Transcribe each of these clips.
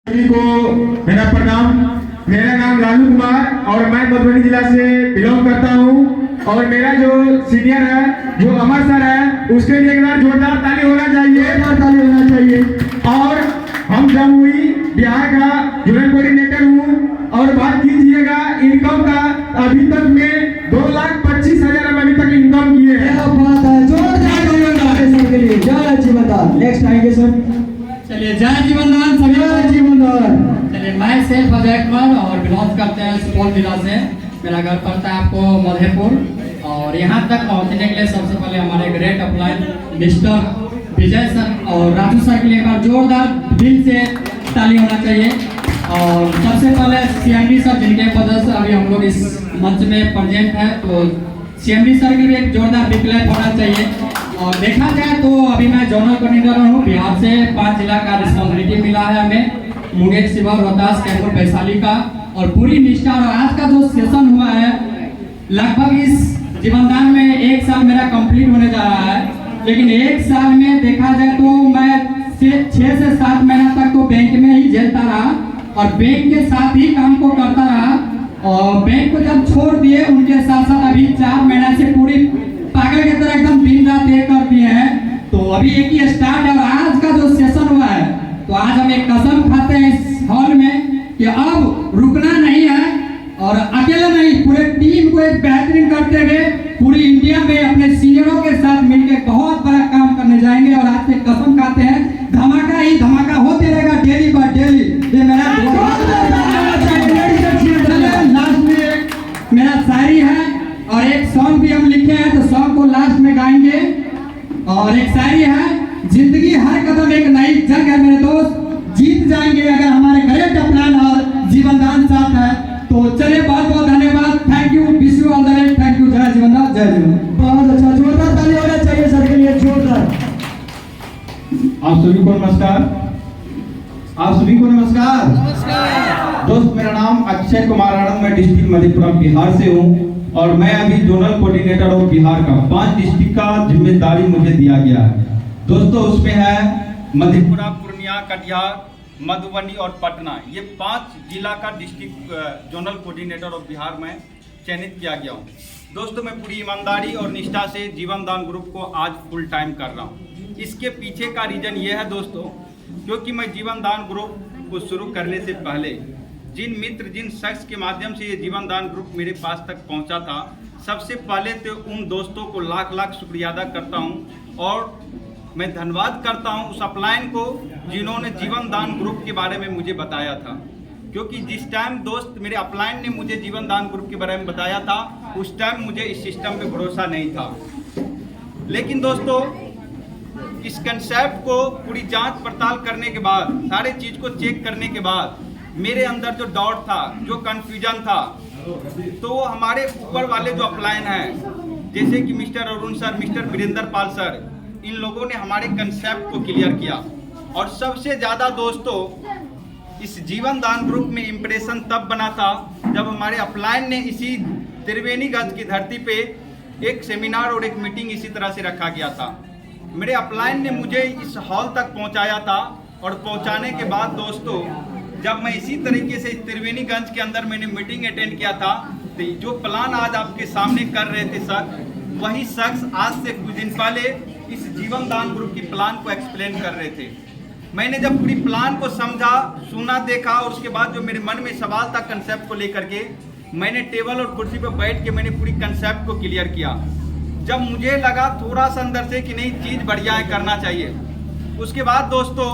सभी को मेरा प्रणाम। मेरा नाम लालू कुमार और मैं मधुबनी जिला से बिलोंग करता हूँ। और मेरा जो सीनियर है, जो अमर सर है, उसके लिए एक बार जोरदार ताली होना चाहिए। और हम जमुई बिहार का जोनल कोऑर्डिनेटर हूँ। और बात कीजिएगा इनकम का, अभी तक में 2,25,000 अभी तक इनकम किए हैं। नेक्स्ट आएंगे सर। चलिए जय जीवनदान सभी। जय जीवनदान। चलिए मैं सेल्फ अजय कुमार और बिलोंग करते हैं सुपौल जिला से। मेरा घर पड़ता है आपको मधेपुर। और यहाँ तक पहुँचने के लिए सबसे पहले हमारे ग्रेट अपलाइन मिस्टर विजय सर और राजू सर के लिए एक बार जोरदार दिल से ताली होना चाहिए। और सबसे पहले सीएमडी सर, जिनके वजह से अभी हम लोग इस मंच में प्रेजेंट है, तो सीएमडी सर के लिए एक जोरदार विकल्प होना चाहिए। और देखा जाए तो अभी मैं जोनल कोऑर्डिनेटर हूँ। बिहार से 5 जिला का रिस्पॉन्सिबिलिटी मिला है हमें, मुंगेर, शिवहर, रोहतास, कैमूर, वैशाली का। और पूरी निष्ठा और आज का जो सेशन हुआ है, लगभग इस जीवनदान में 1 साल मेरा कंप्लीट होने जा रहा है। लेकिन 1 साल में देखा जाए तो मैं 6 से 7 महीना तक तो बैंक में ही झेलता रहा और बैंक के साथ ही काम को करता रहा। और बैंक को जब छोड़ दिए, उनके साथ साथ अभी 4 महीना से पूरी पागल की तरह एकदम दिन रात एक कर दिए हैं। तो अभी एक ही स्टार्ट है। और आज का जो सेशन हुआ है, तो आज हम एक कसम खाते हैं इस हॉल में कि अब रुकना नहीं है। और अकेले नहीं, पूरे टीम को एक बेहतरीन करते हुए पूरी इंडिया में अपने सीनियरों के साथ मिलकर बहुत बड़ा काम करने जाएंगे। और आज से कसम खाते हैं, धमाका ही धमाका होते रहेगा डेली बाय डेली। ये मेरा लास्ट में मेरा शायरी है और एक सॉन्ग भी हम लिखे हैं, तो सॉन्ग को लास्ट में गाएंगे। और एक शायरी है, जिंदगी हर कदम एक नई जंग है मेरे दोस्त, जीत जाएंगे अगर हमारे ग्रेट अपलाइन और जीवनदान साथ है। तो चलिए, बहुत बहुत धन्यवाद। Thank you, wish you all the best. Thank you. जय जीवनदान। जय जीवन। बहुत अच्छा, जोरदार ताली होना चाहिए सर के लिए, जोरदार। आप सभी को नमस्कार। दोस्त, मेरा नाम अक्षय कुमार आनंद, मैं डिस्ट्रिक्ट मधेपुरा बिहार से हूँ। और मैं अभी जोनल कोऑर्डिनेटर हूँ बिहार का। 5 डिस्ट्रिक्ट का जिम्मेदारी मुझे दिया गया है दोस्तों। उसमें है मधेपुरा, पूर्णिया, कटिहार, मधुबनी और पटना। ये 5 जिला का district zonal coordinator of Bihar में चयनित किया गया हूँ। दोस्तों, मैं पूरी ईमानदारी और निष्ठा से जीवनदान ग्रुप को आज फुल टाइम कर रहा हूँ। इसके पीछे का रीजन ये है दोस्तों, क्योंकि मैं जीवनदान ग्रुप को शुरू करने से पहले जिन शख्स के माध्यम से ये जीवनदान ग्रुप मेरे पास तक पहुंचा था, सबसे पहले तो उन दोस्तों को लाख लाख शुक्रिया अदा करता हूं। और मैं धन्यवाद करता हूं उस अपलाइन को जिन्होंने जीवनदान ग्रुप के बारे में मुझे बताया था। क्योंकि जिस टाइम दोस्त मेरे अपलाइन ने मुझे जीवनदान ग्रुप के बारे में बताया था, उस टाइम मुझे इस सिस्टम पे भरोसा नहीं था। लेकिन दोस्तों, इस कंसेप्ट को पूरी जांच पड़ताल करने के बाद, सारे चीज़ को चेक करने के बाद, मेरे अंदर जो डाउट था, जो कंफ्यूजन था, तो वो हमारे ऊपर वाले जो अपलाइन हैं, जैसे कि mister Arun sir, mister Virendra Pal sir, इन लोगों ने हमारे कंसेप्ट को क्लियर किया। और सबसे ज़्यादा दोस्तों, इस जीवनदान ग्रुप में इम्प्रेशन तब बना था जब हमारे अपलाइन ने इसी त्रिवेणीगंज की धरती पे एक सेमिनार और एक मीटिंग इसी तरह से रखा गया था। मेरे अपलाइन ने मुझे इस हॉल तक पहुंचाया था। और पहुंचाने के बाद दोस्तों, जब मैं इसी तरीके से त्रिवेणीगंज के अंदर मैंने मीटिंग अटेंड किया था, तो जो प्लान आज आपके सामने कर रहे थे सर, वही शख्स आज से कुछ दिन पहले इस जीवनदान ग्रुप की प्लान को एक्सप्लेन कर रहे थे। मैंने जब पूरी प्लान को समझा, सुना, देखा, और उसके बाद जो मेरे मन में सवाल था कंसेप्ट को लेकर के, मैंने टेबल और कुर्सी पर बैठ के मैंने पूरी कंसेप्ट को क्लियर किया। जब मुझे लगा थोड़ा सा अंदर से कि नहीं, चीज़ बढ़िया है, करना चाहिए, उसके बाद दोस्तों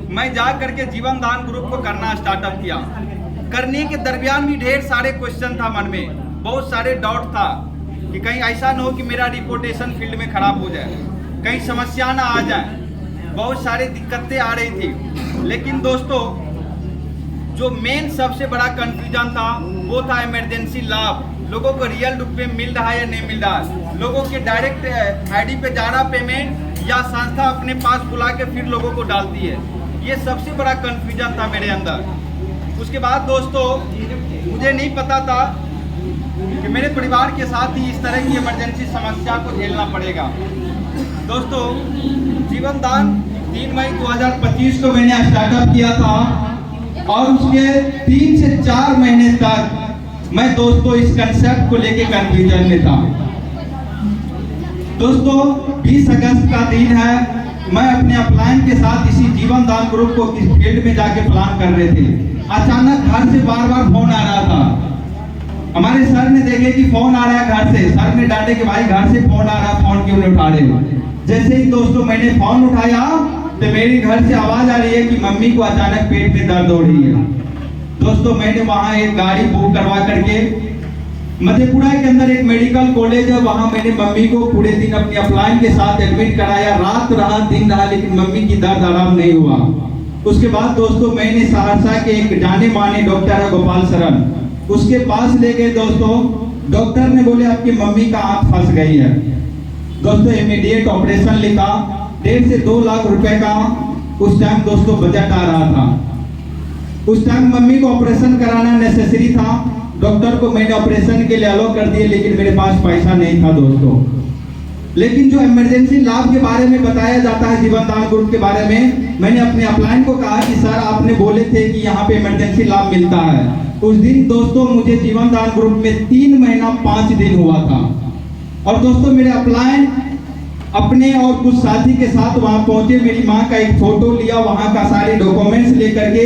मैं जा करके जीवनदान ग्रुप को करना स्टार्टअप किया। करने के दरमियान भी ढेर सारे क्वेश्चन था मन में, बहुत सारे डाउट था कि कहीं ऐसा न हो कि मेरा रिपोर्टेशन फील्ड में खराब हो जाए, कहीं समस्या ना आ जाए, बहुत सारी दिक्कतें आ रही थी। लेकिन दोस्तों, जो मेन सबसे बड़ा कंफ्यूजन था वो था इमरजेंसी लाभ। लोगों को रियल रूप में मिल रहा है या नहीं मिल रहा है, लोगों के डायरेक्ट आईडी पे जा रहा पेमेंट या संस्था अपने पास बुला के फिर लोगों को डालती है। ये सबसे बड़ा कंफ्यूजन था मेरे अंदर। उसके बाद दोस्तों, मुझे नहीं पता था कि मेरे परिवार के साथ ही इस तरह की इमरजेंसी समस्या को झेलना पड़ेगा। दोस्तों, जीवनदान 3 मई 2025 को मैंने स्टार्टअप किया था और उसके 3 से 4 महीने तक मैं दोस्तों इस कंसेप्ट को लेके कंफ्यूजन में था। दोस्तों 20 अगस्त का दिन है, मैं अपने अपलाइन के साथ इसी जीवन दान ग्रुप को किस फील्ड में जाके प्लान कर रहे थे। अचानक घर से बार बार फोन आ रहा था। हमारे सर ने देखे कि फोन आ रहा है घर से, सर ने डांटे कि भाई घर से फोन आ रहा है, फोन क्यों नहीं उठा रहे हो। जैसे ही दोस्तों मैंने फोन उठाया तो मेरी घर से आवाज आ रही है कि मम्मी को अचानक पेट में दर्द हो रही है। दोस्तों मैंने वहां एक गाड़ी बुक करवा करके मधेपुरा के अंदर एक मेडिकल कॉलेज है, वहां मैंने मम्मी को पूरे दिन अपने अपलाइन के साथ एडमिट कराया। रात रहा दिन रहा लेकिन मम्मी की दर्द आराम नहीं हुआ। उसके बाद दोस्तों मैंने सहरसा के एक जाने माने डॉक्टर है गोपाल शरण, उसके पास ले गए। दोस्तों डॉक्टर ने बोले आपकी मम्मी का आंख फंस गई है। दोस्तों इमीडिएट ऑपरेशन लिखा, 1.5 से 2 लाख रुपए का उस टाइम दोस्तों बजट आ रहा था। उस टाइम मम्मी को ऑपरेशन कराना नेसेसरी था। डॉक्टर को मैंने ऑपरेशन के लिए अलो कर दिए लेकिन मेरे पास पैसा नहीं था दोस्तों। लेकिन जो इमरजेंसी लाभ के बारे में बताया जाता है जीवन दान ग्रुप के बारे में, मैंने अपने अपलाइन को कहा कि सर आपने बोले थे कि यहाँ पे इमरजेंसी लाभ मिलता है। उस दिन दोस्तों मुझे जीवन दान ग्रुप में 3 महीना 5 दिन हुआ था। और दोस्तों मेरे अपलाइन अपने और कुछ साथी के साथ वहां पहुंचे, मेरी माँ का एक फोटो लिया, वहां का सारे डॉक्यूमेंट्स लेकर के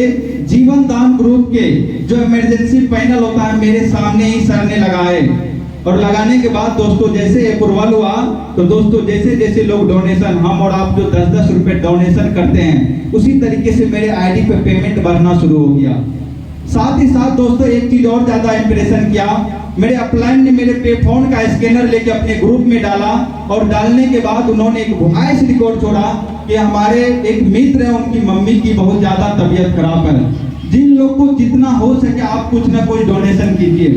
जीवन दान ग्रुप के जो इमरजेंसी पैनल होता है मेरे सामने ही सर ने लगाए। और लगाने के बाद दोस्तों जैसे अप्रूवल हुआ तो दोस्तों जैसे जैसे लोग डोनेशन, हम और आप जो 10-10 रुपए डोनेशन करते हैं, उसी तरीके से मेरे आईडी पे पेमेंट बढ़ना शुरू हो गया। साथ ही साथ दोस्तों एक चीज और ज्यादा इंप्रेशन किया, मेरे अपलाइन ने मेरे पे फोन का स्कैनर लेके अपने ग्रुप में डाला और डालने के बाद उन्होंने एक वॉइस रिकॉर्ड छोड़ा कि हमारे एक मित्र है, उनकी मम्मी की बहुत ज्यादा तबीयत खराब है, जिन लोग को जितना हो सके आप कुछ ना कुछ डोनेशन कीजिए।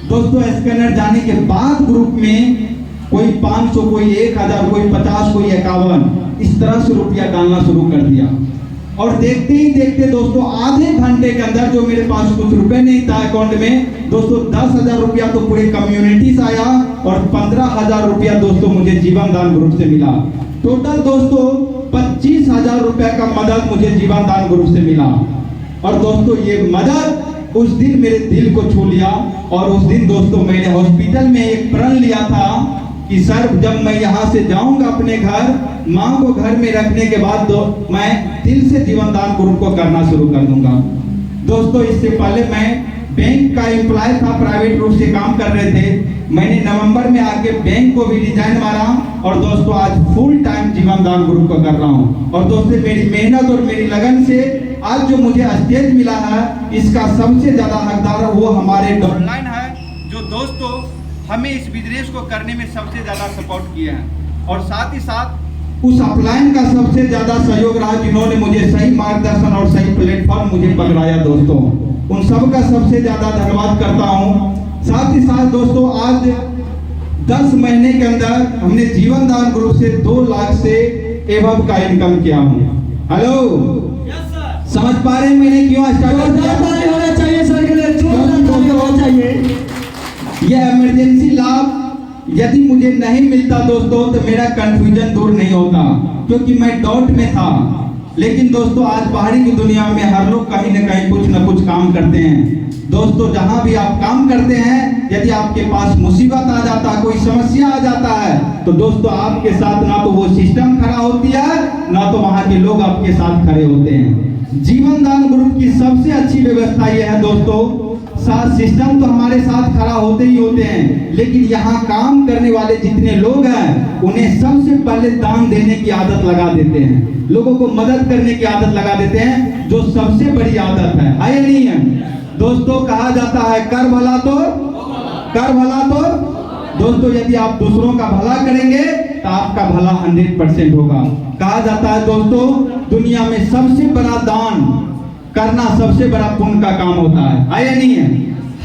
दोस्तों स्कैनर जाने के बाद ग्रुप में कोई 500, कोई 1000, कोई 50, कोई 51 इस तरह से रुपया डालना शुरू कर दिया। और देखते ही देखते दोस्तों आधे घंटे के अंदर जो मेरे पास कुछ रुपए नहीं था अकाउंट में, दोस्तों 10,000 रुपया तो पूरे कम्युनिटी से आया और 15,000 रुपया दोस्तों मुझे जीवन दान ग्रुप से मिला। टोटल दोस्तों 25,000 रुपया का मदद मुझे जीवन दान ग्रुप से मिला। और दोस्तों ये मदद उस दिन मेरे दिल को छू लिया। और उस दिन दोस्तों मैंने हॉस्पिटल में एक प्रण लिया था कि सर जब मैं यहाँ से जाऊंगा अपने घर, माँ को घर में रखने के बाद मैं दिल से जीवन दान ग्रुप को करना शुरू कर दूंगा। दोस्तों इससे पहले मैं बैंक का एम्प्लॉय था, प्राइवेट रूप से काम कर रहे थे। मैंने नवंबर में आके बैंक को भी रिजाइन मारा और दोस्तों आज फुल टाइम जीवन दान ग्रुप को कर रहा हूँ। और दोस्तों मेरी मेहनत और मेरी लगन से आज जो मुझे स्टेज मिला है, इसका सबसे ज्यादा हकदार वो हमारे ऑनलाइन है, जो दोस्तों हमें इस बिजनेस को करने में सबसे ज्यादा सपोर्ट किया है। और साथ ही साथ उस अपलाइन का सबसे ज्यादा सहयोग रहा जिन्होंने मुझे सही मार्गदर्शन और सही प्लेटफॉर्म मुझे पकड़ाया। दोस्तों उन सब का सबसे ज्यादा धन्यवाद करता हूँ। साथ ही साथ दोस्तों आज 10 महीने के अंदर हमने जीवन दान ग्रुप से 2 लाख से एवब का इनकम किया हूँ। हेलो समझ पा रहे हैं मैंने क्यों स्टार्ट किया? होना चाहिए सर के लिए, होना चाहिए। यह इमरजेंसी लाभ यदि मुझे नहीं मिलता दोस्तों तो मेरा कंफ्यूजन दूर नहीं होता, क्योंकि मैं डाउट में था। लेकिन दोस्तों आज बाहरी की दुनिया में हर लोग कहीं न कहीं कुछ न कुछ काम करते हैं। दोस्तों जहां भी आप काम करते हैं, यदि आपके पास मुसीबत आ जाता है, कोई समस्या आ जाता है, तो दोस्तों आपके साथ ना तो वो सिस्टम खड़ा होती है, ना तो वहां के लोग आपके साथ खड़े होते हैं। जीवन दान ग्रुप की सबसे अच्छी व्यवस्था यह है दोस्तों, सिस्टम तो हमारे साथ खड़ा होते ही होते हैं, लेकिन यहाँ काम करने वाले जितने लोग हैं उन्हें सबसे पहले दान देने की आदत लगा देते हैं, लोगों को मदद करने की आदत लगा देते हैं, जो सबसे बड़ी आदत है या नहीं है? दोस्तों कहा जाता है कर भला तो दोस्तों यदि आप दूसरों का भला करेंगे तो आपका भला 100% होगा। कहा जाता है दोस्तों दुनिया में सबसे बड़ा दान करना सबसे बड़ा पुण्य का काम होता है या नहीं है?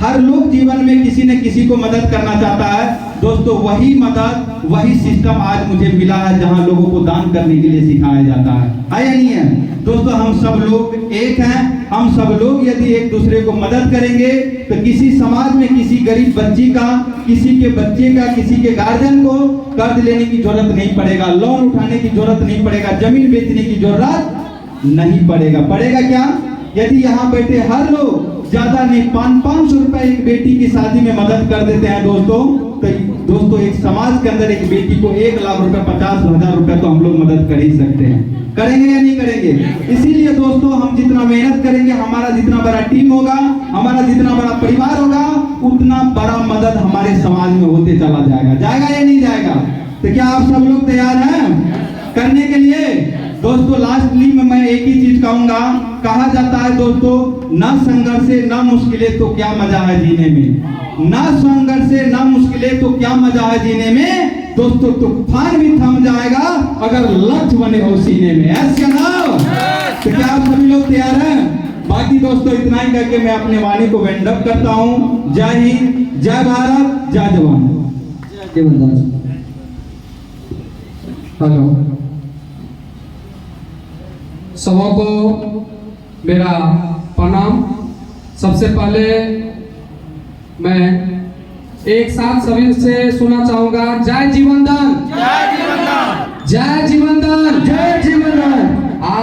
हर लोग जीवन में किसी न किसी को मदद करना चाहता है। दोस्तों वही मदद, वही सिस्टम आज मुझे मिला है जहां लोगों को दान करने के लिए सिखाया जाता है या नहीं है? दोस्तों हम सब लोग एक हैं। हम सब लोग यदि एक दूसरे को मदद करेंगे तो किसी समाज में किसी गरीब बच्ची का, किसी के बच्चे का, किसी के गार्जियन को कर्ज लेने की जरूरत नहीं पड़ेगा, लोन उठाने की जरूरत नहीं पड़ेगा, जमीन बेचने की जरूरत नहीं पड़ेगा। पड़ेगा क्या? यदि यहाँ बैठे हर लोग ज्यादा नहीं 500 रुपए एक बेटी की शादी में मदद कर देते हैं दोस्तों, तो दोस्तों एक समाज के अंदर एक बेटी को 1 लाख रुपए, 50,000 रुपए तो हम लोग मदद कर ही सकते हैं। करेंगे या नहीं करेंगे? इसीलिए दोस्तों हम जितना मेहनत करेंगे, हमारा जितना बड़ा टीम होगा, हमारा जितना बड़ा परिवार होगा, उतना बड़ा मदद हमारे समाज में होते चला जाएगा। जाएगा या नहीं जाएगा? तो क्या आप सब लोग तैयार हैं करने के लिए? दोस्तों लास्टली में मैं एक ही चीज कहूंगा। कहा जाता है दोस्तों, न संघर्ष से न मुश्किलें तो क्या मजा है जीने में। न संघर्ष से न मुश्किलें तो क्या मजा है जीने में। दोस्तों तूफान भी थम जाएगा अगर लक्ष्य बने हो सीने में। ऐसा ना? तो क्या आप सभी लोग तैयार हैं? बाकी दोस्तों इतना ही करके मैं अपने वाणी को वाइंड अप करता हूँ। जय हिंद, जय भारत, जय जवान। हेलो, सबको मेरा प्रणाम। सबसे पहले मैं एक साथ सभी से सुनना चाहूंगा, जय जीवन दान, जय जीवन दान, जय जीवन दान, जय जीवन